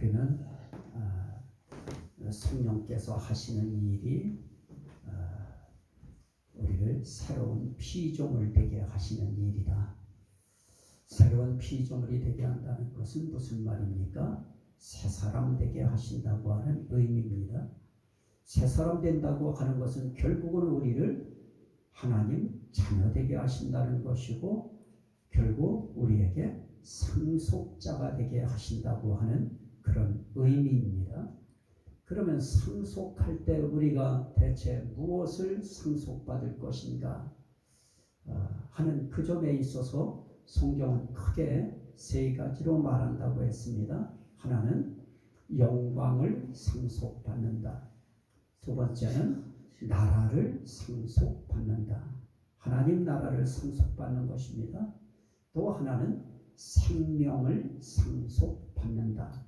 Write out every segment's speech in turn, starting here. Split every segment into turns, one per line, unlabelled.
우리는 성령께서 하시는 일이 우리를 새로운 피조물 되게 하시는 일이다. 새로운 피조물이 되게 한다는 것은 무슨 말입니까? 새 사람 되게 하신다고 하는 의미입니다. 새 사람 된다고 하는 것은 결국은 우리를 하나님 자녀 되게 하신다는 것이고, 결국 우리에게 상속자가 되게 하신다고 하는 그런 의미입니다. 그러면 상속할 때 우리가 대체 무엇을 상속받을 것인가 하는 그 점에 있어서 성경은 크게 세 가지로 말한다고 했습니다. 하나는 영광을 상속받는다. 두 번째는 나라를 상속받는다. 하나님 나라를 상속받는 것입니다. 또 하나는 생명을 상속받는다.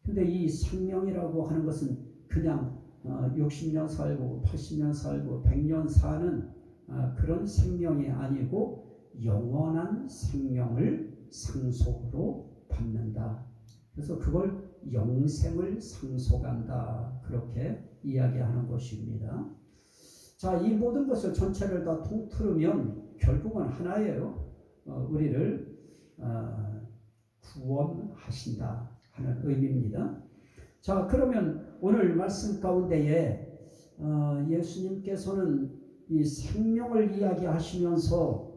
근데 이 생명이라고 하는 것은 그냥 60년 살고 80년 살고 100년 사는 그런 생명이 아니고 영원한 생명을 상속으로 받는다. 그래서 그걸 영생을 상속한다. 그렇게 이야기하는 것입니다. 자, 이 모든 것을 전체를 다 통틀으면 결국은 하나예요. 우리를 구원하신다 하는 의미입니다. 자, 그러면 오늘 말씀 가운데에 예수님께서는 이 생명을 이야기하시면서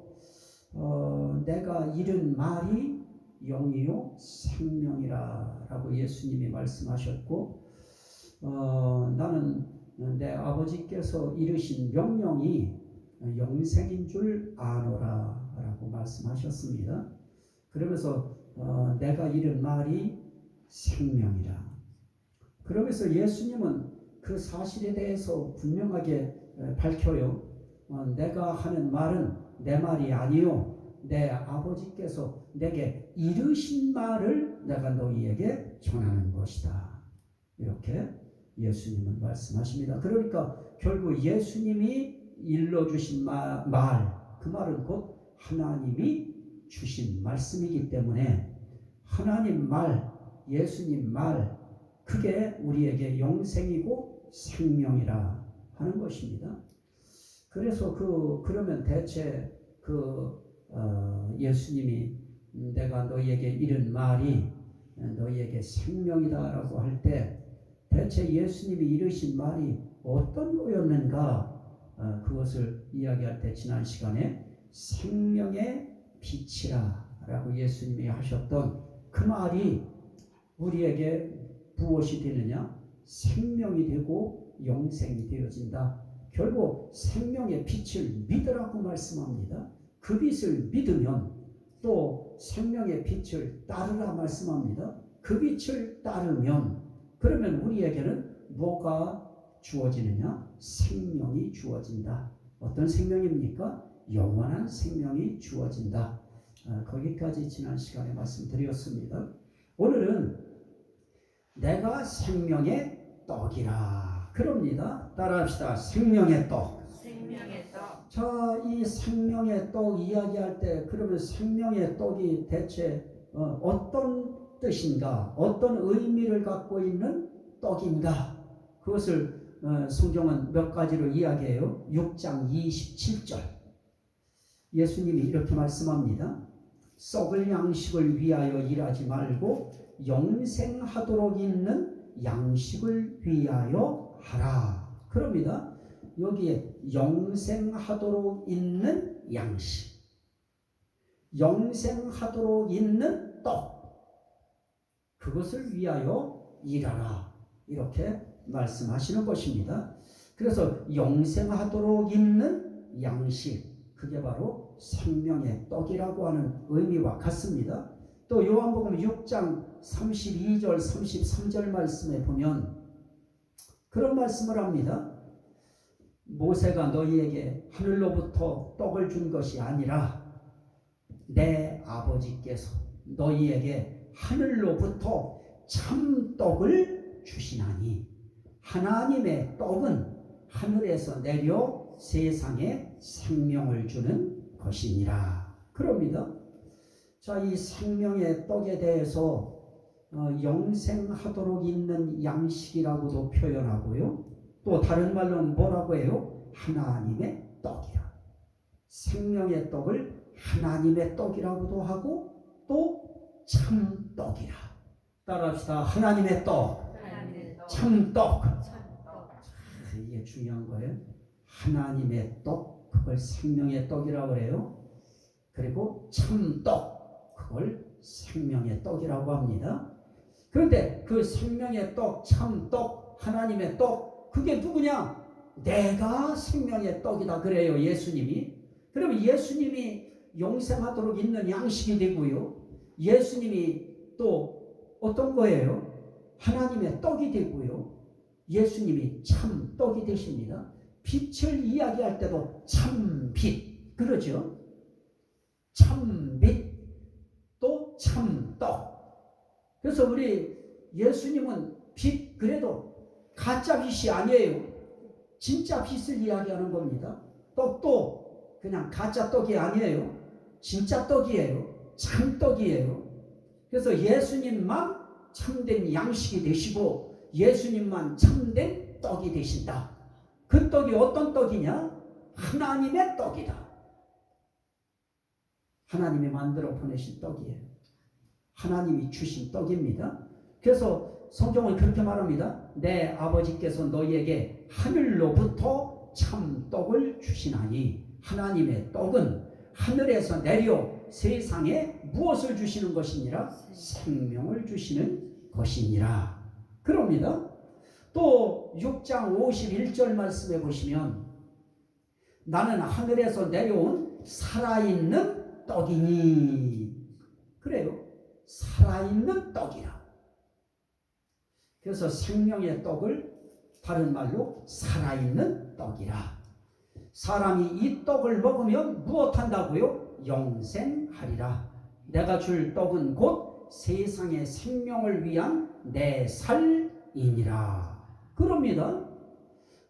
내가 잃은 말이 영이요 생명이라 라고 예수님이 말씀하셨고, 나는 내 아버지께서 이르신 명령이 영생인 줄 아노라 라고 말씀하셨습니다. 그러면서 내가 잃은 말이 생명이라. 그러면서 예수님은 그 사실에 대해서 분명하게 밝혀요. 내가 하는 말은 내 말이 아니요 내 아버지께서 내게 이르신 말을 내가 너희에게 전하는 것이다. 이렇게 예수님은 말씀하십니다. 그러니까 결국 예수님이 일러주신 말, 그 말은 곧 하나님이 주신 말씀이기 때문에 하나님 말, 예수님 말, 그게 우리에게 영생이고 생명이라 하는 것입니다. 그래서 그러면 대체 예수님이 내가 너희에게 이른 말이 너희에게 생명이다라고 할 때 대체 예수님이 이르신 말이 어떤 거였는가? 그것을 이야기할 때 지난 시간에 생명의 빛이라 라고 예수님이 하셨던 그 말이 우리에게 무엇이 되느냐? 생명이 되고 영생이 되어진다. 결국 생명의 빛을 믿으라고 말씀합니다. 그 빛을 믿으면 또 생명의 빛을 따르라 말씀합니다. 그 빛을 따르면 그러면 우리에게는 뭐가 주어지느냐? 생명이 주어진다. 어떤 생명입니까? 영원한 생명이 주어진다. 거기까지 지난 시간에 말씀드렸습니다. 오늘은 내가 생명의 떡이라 그럽니다. 따라합시다. 생명의 떡.
생명의 떡.
자, 이 생명의 떡 이야기할 때 그러면 생명의 떡이 대체 어떤 뜻인가? 어떤 의미를 갖고 있는 떡인가? 그것을 성경은 몇 가지로 이야기해요. 6장 27절. 예수님이 이렇게 말씀합니다. 썩을 양식을 위하여 일하지 말고 영생하도록 있는 양식을 위하여 하라. 그럽니다. 여기에 영생하도록 있는 양식, 영생하도록 있는 떡, 그것을 위하여 일하라. 이렇게 말씀하시는 것입니다. 그래서 영생하도록 있는 양식, 그게 바로 생명의 떡이라고 하는 의미와 같습니다. 또 요한복음 6장 32절 33절 말씀에 보면 그런 말씀을 합니다. 모세가 너희에게 하늘로부터 떡을 준 것이 아니라 내 아버지께서 너희에게 하늘로부터 참떡을 주시나니 하나님의 떡은 하늘에서 내려 세상에 생명을 주는 것이니라. 그럽니다. 자, 이 생명의 떡에 대해서 영생하도록 있는 양식이라고도 표현하고요. 또 다른 말로는 뭐라고 해요? 하나님의 떡이라. 생명의 떡을 하나님의 떡이라고도 하고 또 참떡이라. 따라합시다. 하나님의 떡, 참떡. 이게 중요한 거예요. 하나님의 떡, 그걸 생명의 떡이라고 그래요. 그리고 참떡, 그걸 생명의 떡이라고 합니다. 그런데 그 생명의 떡, 참떡, 하나님의 떡, 그게 누구냐? 내가 생명의 떡이다 그래요, 예수님이. 그러면 예수님이 영생하도록 있는 양식이 되고요. 예수님이 또 어떤 거예요? 하나님의 떡이 되고요. 예수님이 참 떡이 되십니다. 빛을 이야기할 때도 참빛 그러죠. 참빛 또 참떡. 그래서 우리 예수님은 빛, 그래도 가짜 빛이 아니에요. 진짜 빛을 이야기하는 겁니다. 떡도 그냥 가짜 떡이 아니에요. 진짜 떡이에요. 참떡이에요. 그래서 예수님만 참된 양식이 되시고 예수님만 참된 떡이 되신다. 그 떡이 어떤 떡이냐? 하나님의 떡이다. 하나님이 만들어 보내신 떡이에요. 하나님이 주신 떡입니다. 그래서 성경은 그렇게 말합니다. 내 아버지께서 너희에게 하늘로부터 참떡을 주시나니, 하나님의 떡은 하늘에서 내려 세상에 무엇을 주시는 것이니라? 생명을 주시는 것이니라. 그럽니다. 또 6장 51절 말씀해 보시면 나는 하늘에서 내려온 살아있는 떡이니, 그래요. 살아있는 떡이라. 그래서 생명의 떡을 다른 말로 살아있는 떡이라. 사람이 이 떡을 먹으면 무엇한다고요? 영생하리라. 내가 줄 떡은 곧 세상의 생명을 위한 내 살이니라. 그럽니다.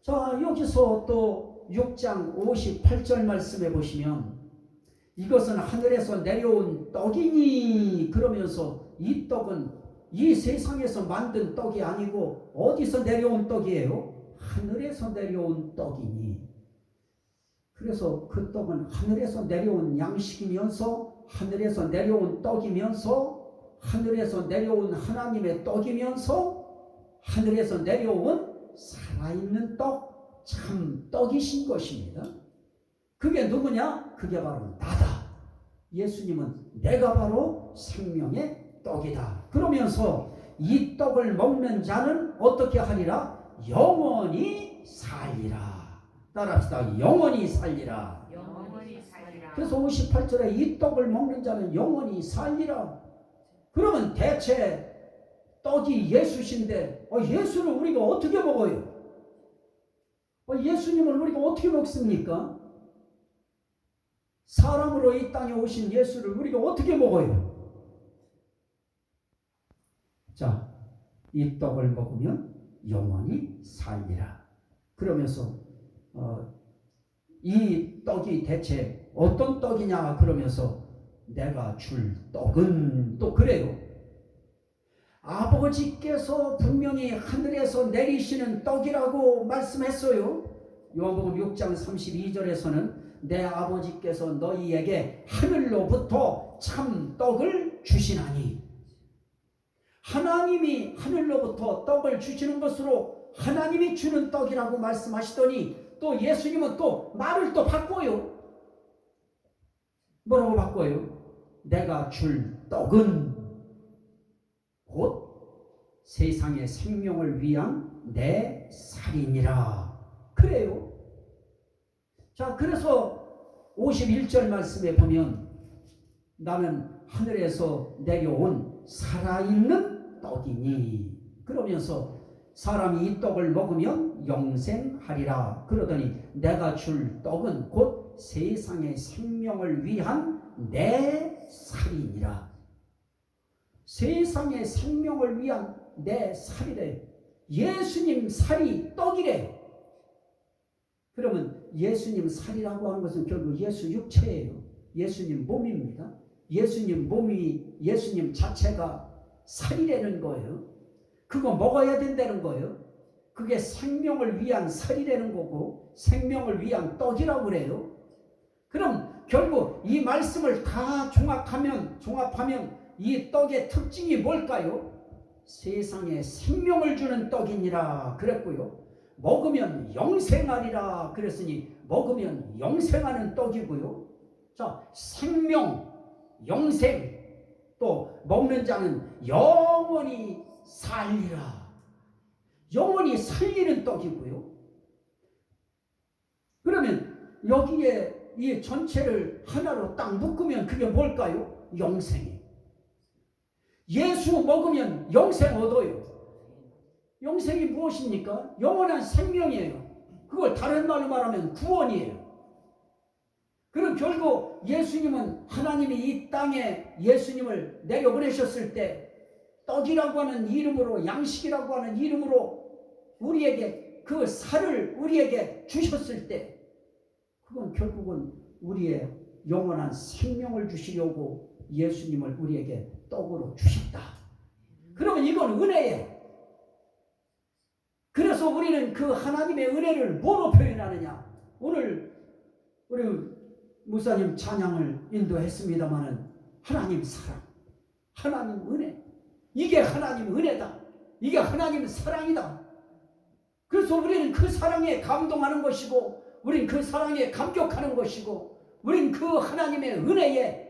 자, 여기서 또 6장 58절 말씀해 보시면 이것은 하늘에서 내려온 떡이니, 그러면서 이 떡은 이 세상에서 만든 떡이 아니고 어디서 내려온 떡이에요? 하늘에서 내려온 떡이니. 그래서 그 떡은 하늘에서 내려온 양식이면서 하늘에서 내려온 떡이면서 하늘에서 내려온 하나님의 떡이면서 하늘에서 내려온 살아있는 떡, 참 떡이신 것입니다. 그게 누구냐? 그게 바로 나다. 예수님은 내가 바로 생명의 떡이다. 그러면서 이 떡을 먹는 자는 어떻게 하리라? 영원히 살리라. 따라합시다. 영원히 살리라.
영원히 살리라.
그래서 58절에 이 떡을 먹는 자는 영원히 살리라. 그러면 대체 떡이 예수신데 예수를 우리가 어떻게 먹어요? 예수님을 우리가 어떻게 먹습니까? 사람으로 이 땅에 오신 예수를 우리가 어떻게 먹어요? 자, 이 떡을 먹으면 영원히 살리라. 그러면서 이 떡이 대체 어떤 떡이냐 그러면서 내가 줄 떡은 또 그래요. 아버지께서 분명히 하늘에서 내리시는 떡이라고 말씀했어요. 요한복음 6장 32절에서는 내 아버지께서 너희에게 하늘로부터 참 떡을 주시나니, 하나님이 하늘로부터 떡을 주시는 것으로 하나님이 주는 떡이라고 말씀하시더니 또 예수님은 또 말을 또 바꿔요. 뭐라고 바꿔요? 내가 줄 떡은 곧 세상의 생명을 위한 내 살이니라. 그래요. 자, 그래서 51절 말씀에 보면 나는 하늘에서 내려온 살아있는 떡이니, 그러면서 사람이 이 떡을 먹으면 영생하리라. 그러더니 내가 줄 떡은 곧 세상의 생명을 위한 내 살이니라. 세상의 생명을 위한 내 살이래. 예수님 살이 떡이래. 그러면 예수님 살이라고 하는 것은 결국 예수 육체예요. 예수님 몸입니다. 예수님 몸이, 예수님 자체가 살이라는 거예요. 그거 먹어야 된다는 거예요. 그게 생명을 위한 살이라는 거고 생명을 위한 떡이라고 그래요. 그럼 결국 이 말씀을 다 종합하면 이 떡의 특징이 뭘까요? 세상에 생명을 주는 떡이니라 그랬고요. 먹으면 영생하리라 그랬으니 먹으면 영생하는 떡이고요. 자, 생명, 영생, 또 먹는 자는 영원히 살리라. 영원히 살리는 떡이고요. 그러면 여기에 이 전체를 하나로 딱 묶으면 그게 뭘까요? 영생이에요. 예수 먹으면 영생 얻어요. 영생이 무엇입니까? 영원한 생명이에요. 그걸 다른 말로 말하면 구원이에요. 그럼 결국 예수님은 하나님이 이 땅에 예수님을 내려보내셨을 때 떡이라고 하는 이름으로 양식이라고 하는 이름으로 우리에게 그 살을 우리에게 주셨을 때 그건 결국은 우리의 영원한 생명을 주시려고 예수님을 우리에게 떡으로 주셨다. 그러면 이건 은혜예요. 그래서 우리는 그 하나님의 은혜를 뭐로 표현하느냐? 오늘 우리 목사님 찬양을 인도했습니다마는 하나님 사랑, 하나님 은혜, 이게 하나님 은혜다. 이게 하나님 사랑이다. 그래서 우리는 그 사랑에 감동하는 것이고 우리는 그 사랑에 감격하는 것이고 우리는 그 하나님의 은혜에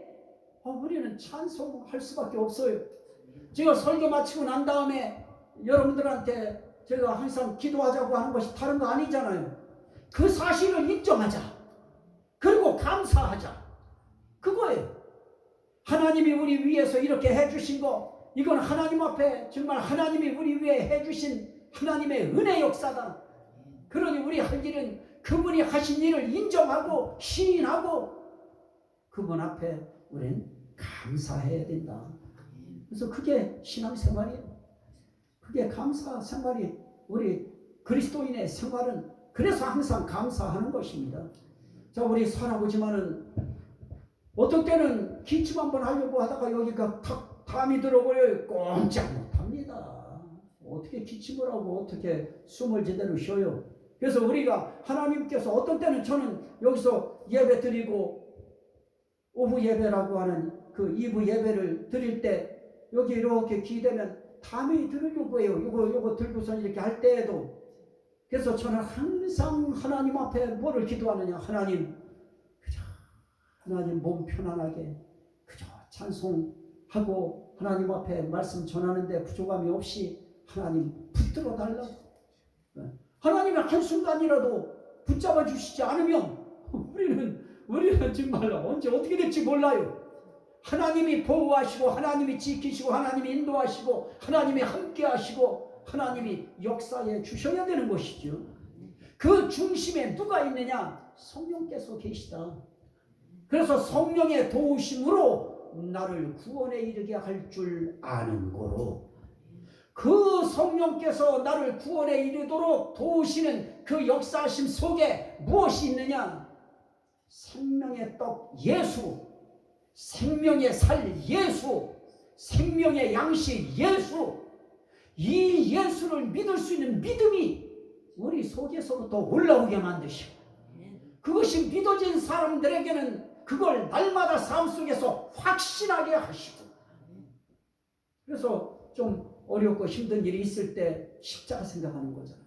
우리는 찬송할 수밖에 없어요. 제가 설교 마치고 난 다음에 여러분들한테 제가 항상 기도하자고 하는 것이 다른 거 아니잖아요. 그 사실을 인정하자. 그리고 감사하자. 그거예요. 하나님이 우리 위해서 이렇게 해주신 거, 이건 하나님 앞에 정말 하나님이 우리 위해 해주신 하나님의 은혜 역사다. 그러니 우리 할 일은 그분이 하신 일을 인정하고 시인하고 그분 앞에 우리는 감사해야 된다. 그래서 그게 신앙생활이에요. 그게 감사 생활이 우리 그리스도인의 생활은 그래서 항상 감사하는 것입니다. 자, 우리 살아보지만은 어떤 때는 기침 한번 하려고 하다가 여기가 탁 담이 들어버려요. 꼼짝 못합니다. 어떻게 기침을 하고 어떻게 숨을 제대로 쉬어요. 그래서 우리가 하나님께서 어떤 때는 저는 여기서 예배 드리고 오후 예배라고 하는 그 2부 예배를 드릴 때 여기 이렇게 기대면 담이 들으려고 해요. 요거 들고서 이렇게 할 때에도. 그래서 저는 항상 하나님 앞에 뭐를 기도하느냐. 하나님, 그저 하나님 몸 편안하게 그저 찬송하고 하나님 앞에 말씀 전하는데 부족함이 없이 하나님 붙들어 달라고. 하나님의 한순간이라도 붙잡아 주시지 않으면 우리는 정말 언제 어떻게 될지 몰라요. 하나님이 보호하시고 하나님이 지키시고 하나님이 인도하시고 하나님이 함께하시고 하나님이 역사해 주셔야 되는 것이죠. 그 중심에 누가 있느냐? 성령께서 계시다. 그래서 성령의 도우심으로 나를 구원에 이르게 할 줄 아는 거로 그 성령께서 나를 구원에 이르도록 도우시는 그 역사하심 속에 무엇이 있느냐? 생명의 떡 예수, 생명의 살 예수, 생명의 양식 예수, 이 예수를 믿을 수 있는 믿음이 우리 속에서부터 올라오게 만드시고 그것이 믿어진 사람들에게는 그걸 날마다 삶 속에서 확신하게 하시고 그래서 좀 어렵고 힘든 일이 있을 때 십자가 생각하는 거잖아요.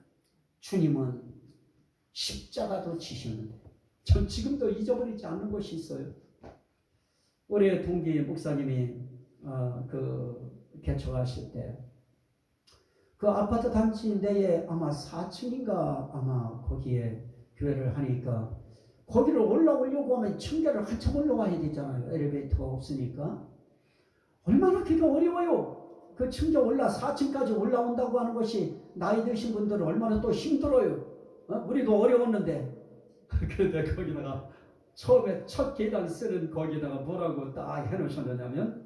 주님은 십자가도 지셨는데 전 지금도 잊어버리지 않는 것이 있어요. 올해 동기 목사님이 개척하실 때 그 아파트 단지 내에 아마 4층인가 아마 거기에 교회를 하니까 거기를 올라오려고 하면 층계를 한참 올라와야 되잖아요. 엘리베이터가 없으니까. 얼마나 그게 어려워요. 그 층계 4층까지 올라온다고 하는 것이 나이 드신 분들은 얼마나 또 힘들어요. 우리도 어려웠는데. 그런데 거기다가 처음에 첫 계단 쓰는 거기다가 뭐라고 딱 해놓으셨느냐면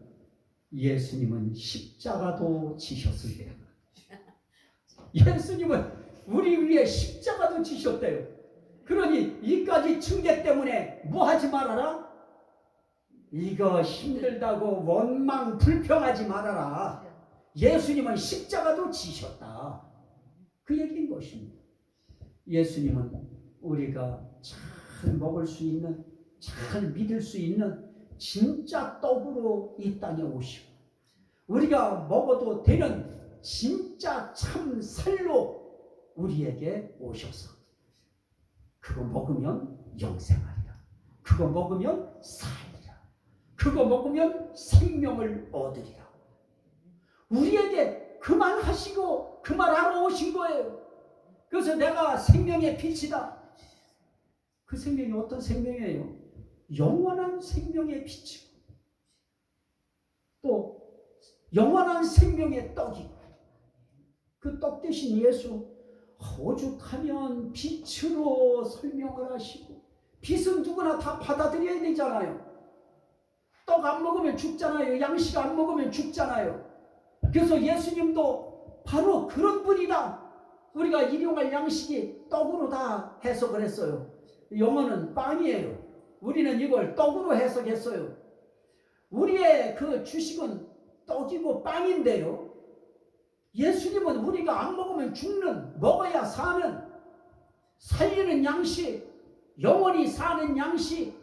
예수님은 십자가도 지셨습니다. 예수님은 우리 위에 십자가도 지셨대요. 그러니 이까지 층계 때문에 뭐 하지 말아라? 이거 힘들다고 원망 불평하지 말아라. 예수님은 십자가도 지셨다. 그 얘기인 것입니다. 예수님은 우리가 잘 먹을 수 있는, 잘 믿을 수 있는 진짜 떡으로 이 땅에 오시고, 우리가 먹어도 되는 진짜 참 살로 우리에게 오셔서 그거 먹으면 영생하리라, 그거 먹으면 살리라, 그거 먹으면 생명을 얻으리라. 우리에게 그 말 하시고 그 말 하러 오신 거예요. 그래서 내가 생명의 빛이다. 그 생명이 어떤 생명이에요? 영원한 생명의 빛이고, 또 영원한 생명의 떡이고, 그 떡 대신 예수, 오죽하면 빛으로 설명을 하시고, 빛은 누구나 다 받아들여야 되잖아요. 떡 안 먹으면 죽잖아요. 양식 안 먹으면 죽잖아요. 그래서 예수님도 바로 그런 분이다. 우리가 일용할 양식이 떡으로 다 해석을 했어요. 영어는 빵이에요. 우리는 이걸 떡으로 해석했어요. 우리의 그 주식은 떡이고 빵인데요, 예수님은 우리가 안 먹으면 죽는, 먹어야 사는, 살리는 양식, 영원히 사는 양식,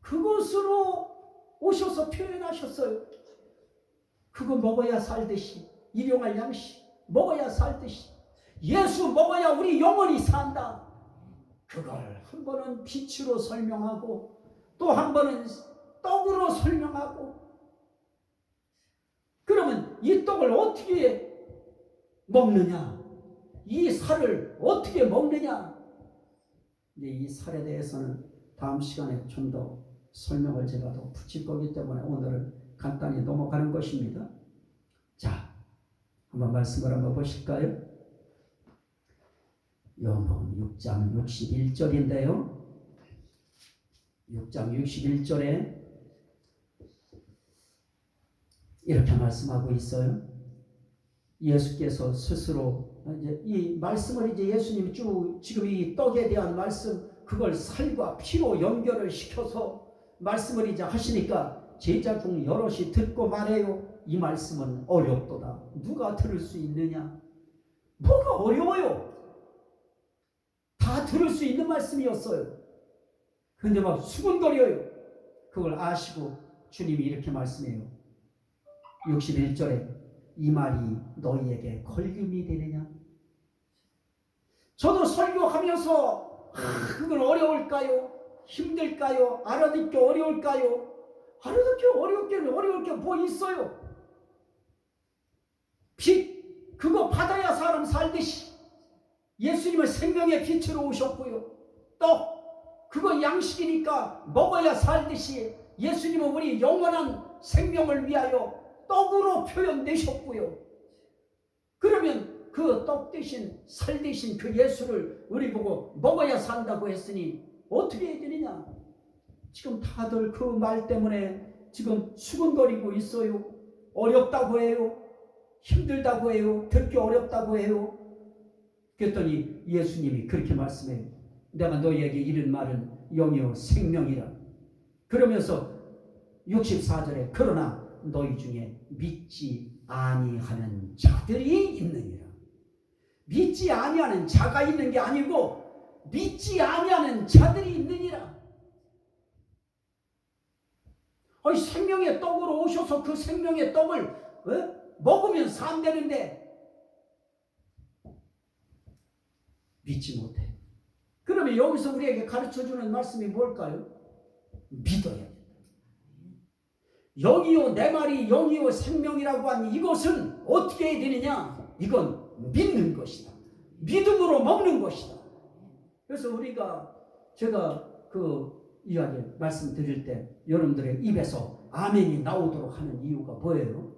그것으로 오셔서 표현하셨어요. 그거 먹어야 살듯이, 일용할 양식 먹어야 살듯이, 예수 먹어야 우리 영원히 산다. 그걸 한 번은 빛으로 설명하고, 또 한 번은 떡으로 설명하고. 그러면 이 떡을 어떻게 먹느냐, 이 살을 어떻게 먹느냐, 이제 이 살에 대해서는 다음 시간에 좀 더 설명을 제가 더 붙일 거기 때문에 오늘은 간단히 넘어가는 것입니다. 자, 한번 말씀을 한번 보실까요? 요한복음 6장 61절인데요. 6장 61절에 이렇게 말씀하고 있어요. 예수께서 스스로 이제 이 말씀을 이제 예수님이 쭉 지금 이 떡에 대한 말씀, 그걸 살과 피로 연결을 시켜서 말씀을 이제 하시니까 제자 중 여럿이 듣고 말해요. 이 말씀은 어렵도다. 누가 들을 수 있느냐? 뭐가 어려워요? 다 들을 수 있는 말씀이었어요. 근데 막 수군거려요. 그걸 아시고 주님이 이렇게 말씀해요. 61절에 이 말이 너희에게 걸림이 되느냐? 저도 설교하면서 그건 어려울까요? 힘들까요? 알아듣기 어려울까요? 알아듣기 어려울 게 뭐 있어요? 빛, 그거 받아야 사람 살듯이 예수님은 생명의 빛으로 오셨고요. 떡, 그거 양식이니까 먹어야 살듯이 예수님은 우리 영원한 생명을 위하여 떡으로 표현되셨고요. 그러면 그 떡 대신 살 대신 그 예수를 우리 보고 먹어야 산다고 했으니 어떻게 해야 되느냐? 지금 다들 그 말 때문에 지금 수근거리고 있어요. 어렵다고 해요. 힘들다고 해요. 듣기 어렵다고 해요. 그랬더니 예수님이 그렇게 말씀해요. 내가 너희에게 이른 말은 영이요 생명이라. 그러면서 64절에 그러나 너희 중에 믿지 아니하는 자들이 있느니라. 믿지 아니하는 자가 있는 게 아니고 믿지 아니하는 자들이 있느니라. 생명의 떡으로 오셔서 그 생명의 떡을 먹으면 산다는데 믿지 못해. 그러면 여기서 우리에게 가르쳐주는 말씀이 뭘까요? 믿어야 된다. 영이요 내 말이 영이요 생명이라고 하니 이것은 어떻게 해야 되느냐? 이건 믿는 것이다. 믿음으로 먹는 것이다. 그래서 제가 그 이야기 말씀드릴 때 여러분들의 입에서 아멘이 나오도록 하는 이유가 뭐예요?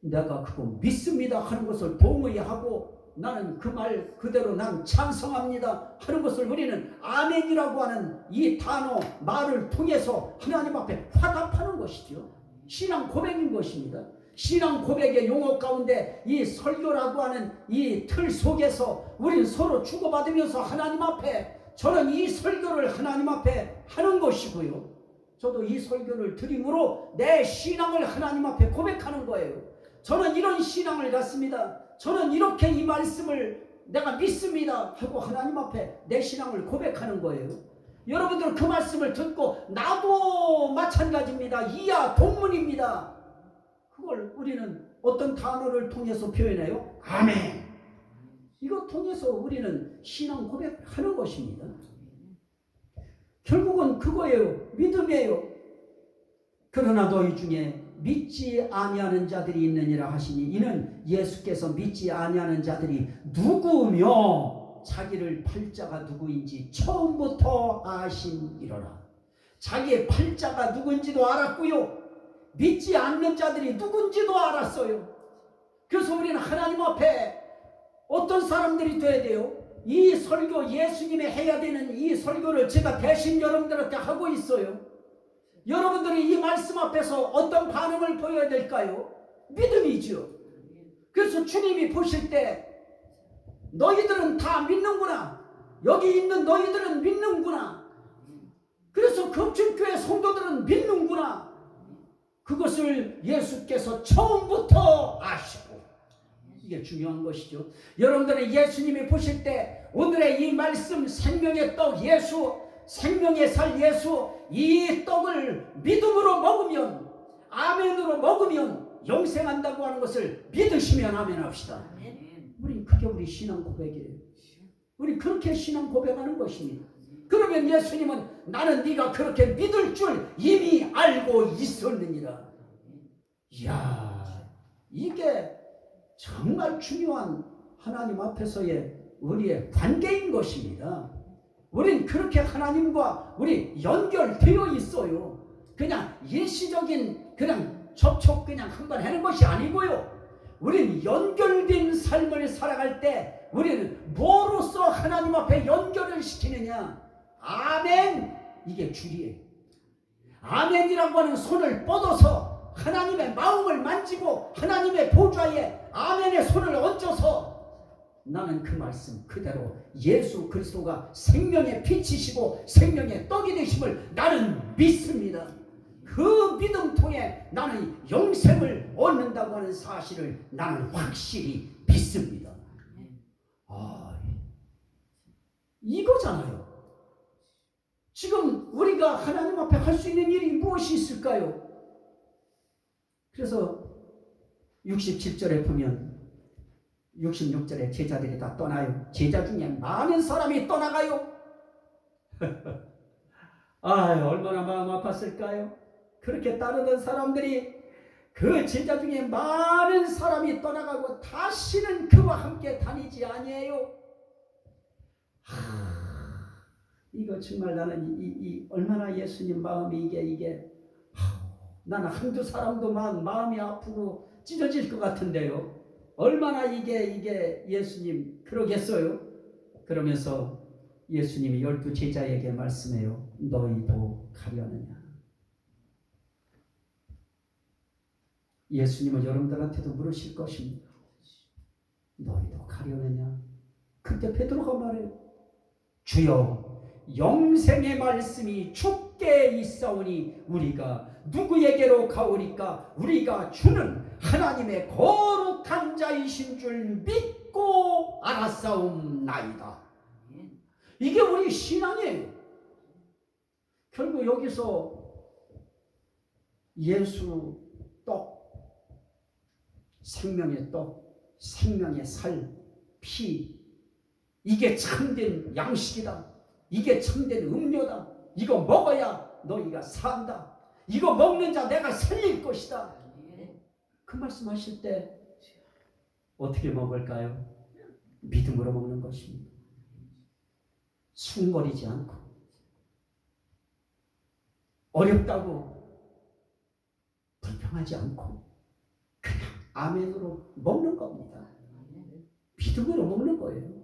내가 그거 믿습니다 하는 것을 동의하고 나는 그 말 그대로 난 찬성합니다 하는 것을 우리는 아멘이라고 하는 이 단어 말을 통해서 하나님 앞에 화답하는 것이죠. 신앙 고백인 것입니다. 신앙 고백의 용어 가운데 이 설교라고 하는 이 틀 속에서 우리는 서로 주고받으면서 하나님 앞에, 저는 이 설교를 하나님 앞에 하는 것이고요. 저도 이 설교를 드림으로 내 신앙을 하나님 앞에 고백하는 거예요. 저는 이런 신앙을 갖습니다. 저는 이렇게 이 말씀을 내가 믿습니다 하고 하나님 앞에 내 신앙을 고백하는 거예요. 여러분들 그 말씀을 듣고 나도 마찬가지입니다. 이하 동문입니다. 그걸 우리는 어떤 단어를 통해서 표현해요? 아멘. 이거 통해서 우리는 신앙 고백하는 것입니다. 결국은 그거예요. 믿음이에요. 그러나 너희 중에 믿지 아니하는 자들이 있느니라 하시니 이는 예수께서 믿지 아니하는 자들이 누구며 자기를 팔자가 누구인지 처음부터 아심이로라. 자기의 팔자가 누군지도 알았고요. 믿지 않는 자들이 누군지도 알았어요. 그래서 우리는 하나님 앞에 어떤 사람들이 돼야 돼요? 이 설교, 예수님이 해야 되는 이 설교를 제가 대신 여러분들한테 하고 있어요. 여러분들이 이 말씀 앞에서 어떤 반응을 보여야 될까요? 믿음이죠. 그래서 주님이 보실 때 너희들은 다 믿는구나. 여기 있는 너희들은 믿는구나. 그래서 금천교회 성도들은 믿는구나. 그것을 예수께서 처음부터 아시고, 이게 중요한 것이죠. 여러분들은 예수님이 보실 때 오늘의 이 말씀 생명의 떡 예수, 생명의 살 예수, 이 떡을 믿음으로 먹으면, 아멘으로 먹으면 영생한다고 하는 것을 믿으시면 아멘 합시다. 우린 그게 우리 신앙 고백이에요. 우리 그렇게 신앙 고백하는 것입니다. 그러면 예수님은 나는 네가 그렇게 믿을 줄 이미 알고 있었느니라. 이야, 이게 정말 중요한 하나님 앞에서의 우리의 관계인 것입니다. 우린 그렇게 하나님과 우리 연결되어 있어요. 그냥 일시적인 그냥 접촉 그냥 한번 하는 것이 아니고요. 우린 연결된 삶을 살아갈 때 우리는 뭐로써 하나님 앞에 연결을 시키느냐? 아멘! 이게 줄이에요. 아멘이라고 하는 손을 뻗어서 하나님의 마음을 만지고 하나님의 보좌에 아멘의 손을 얹어서 나는 그 말씀 그대로 예수 그리스도가 생명의 빛이시고 생명의 떡이 되심을 나는 믿습니다. 그 믿음 통해 나는 영생을 얻는다고 하는 사실을 나는 확실히 믿습니다. 이거잖아요. 지금 우리가 하나님 앞에 할 수 있는 일이 무엇이 있을까요? 그래서 67절에 보면 66절에 제자들이 다 떠나요. 제자 중에 많은 사람이 떠나가요. 얼마나 마음 아팠을까요? 그렇게 따르던 사람들이 그 제자 중에 많은 사람이 떠나가고 다시는 그와 함께 다니지 아니에요. 이거 정말 나는 이 얼마나 예수님 마음이 이게 나는 한두 사람도 마음이 아프고 찢어질 것 같은데요. 얼마나 이게 예수님 그러겠어요? 그러면서 예수님이 12 제자에게 말씀해요. 너희도 가려느냐? 예수님은 여러분들한테도 물으실 것입니다. 너희도 가려느냐? 그때 베드로가 말해요. 주여, 영생의 말씀이 주께 있사오니 우리가 누구에게로 가오리까? 우리가 주는 하나님의 거룩한 자이신 줄 믿고 알았사옵나이다. 이게 우리 신앙이에요. 결국 여기서 예수 떡, 생명의 떡, 생명의 살, 피, 이게 참된 양식이다. 이게 참된 음료다. 이거 먹어야 너희가 산다. 이거 먹는 자 내가 살릴 것이다. 그 말씀하실 때 어떻게 먹을까요? 믿음으로 먹는 것입니다. 숭거리지 않고 어렵다고 불평하지 않고 그냥 아멘으로 먹는 겁니다. 믿음으로 먹는 거예요.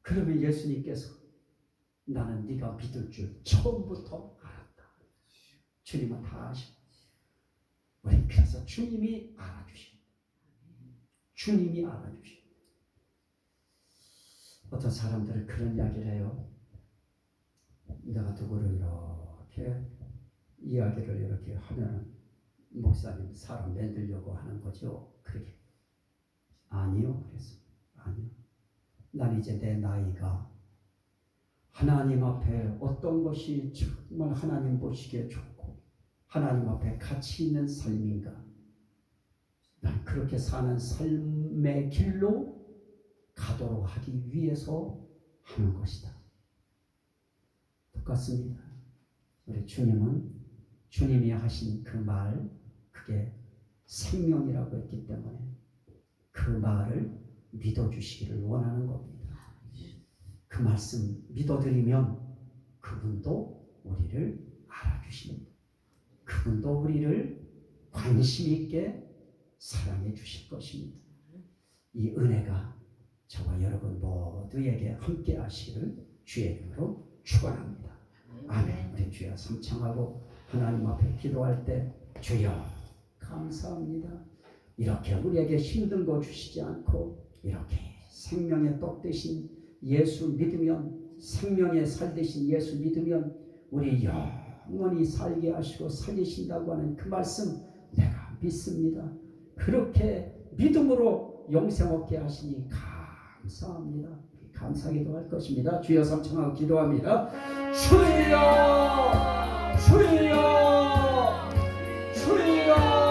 그러면 예수님께서 나는 네가 믿을 줄 처음부터 알았다. 주님은 다 아십니다. 우리 그래서 주님이 알아주십니다. 주님이 알아주십니다. 어떤 사람들은 그런 이야기를 해요. 내가 누구를 이렇게 이야기를 이렇게 하면 목사님 사람 만들려고 하는 거죠. 그게 아니요. 그래서 아니요. 난 이제 내 나이가 하나님 앞에 어떤 것이 정말 하나님 보시기에 좋고 하나님 앞에 가치 있는 삶인가, 난 그렇게 사는 삶의 길로 가도록 하기 위해서 하는 것이다. 똑같습니다. 우리 주님은 주님이 하신 그 말, 그게 생명이라고 했기 때문에 그 말을 믿어주시기를 원하는 겁니다. 그 말씀 믿어드리면 그분도 우리를 알아주십니다. 그분도 우리를 관심 있게 사랑해 주실 것입니다. 이 은혜가 저와 여러분 모두에게 함께 하시기를 주의 이름으로 축원합니다. 아멘. 우리 주여 삼창하고 하나님 앞에 기도할 때 주여 감사합니다. 이렇게 우리에게 힘든 거 주시지 않고 이렇게 생명의 떡 되신 예수 믿으면, 생명의 살 되신 예수 믿으면 우리 영원히 살게 하시고 살리신다고 하는 그 말씀 내가 믿습니다. 그렇게 믿음으로 영생 얻게 하시니 감사합니다. 감사기도 할 것입니다. 주여 삼창하고 기도합니다. 주여 주여 주여